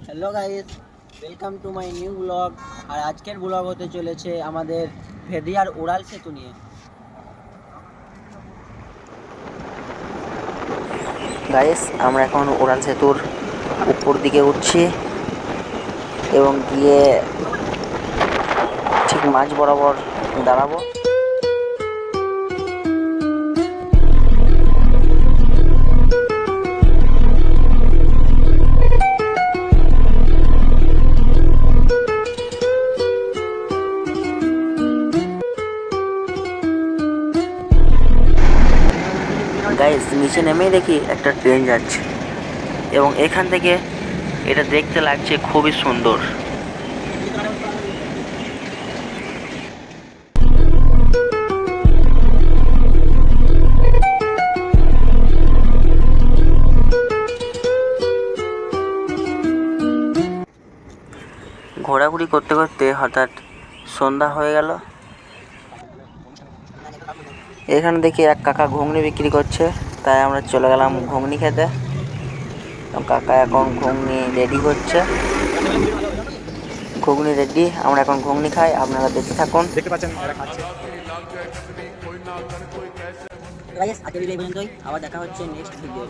Hello guys, welcome to my new blog. আর আজকের blog হতে চলেছে আমাদের ভেদিয়ার উড়াল সেতু নিয়ে। গাইস, আমরা এখন উড়াল সেতুর উপর দিকে উঠছি এবং গিয়ে ঠিক মাঝ বরাবর দাঁড়াবো। গাইস, নিচে নেমেই দেখি একটা ট্রেন যাচ্ছে এবং এখান থেকে এটা দেখতে লাগছে খুবই সুন্দর। ঘোরাঘুরি করতে করতে হঠাৎ সন্ধ্যা হয়ে গেল। এখানে দেখি এক কাকা ঘুগনি বিক্রি করছে, তাই আমরা চলে গেলাম ঘুগনি খেতে। কাকা এখন ঘুগনি রেডি করছে। ঘুগনি রেডি, আমরা এখন ঘুগনি খাই। আপনারা দেখতে থাকুন। দেখতে পাচ্ছেন এরা খাচ্ছে। আজকের ভিডিও এই পর্যন্তই, আবার দেখা হচ্ছে নেক্সট ভিডিও।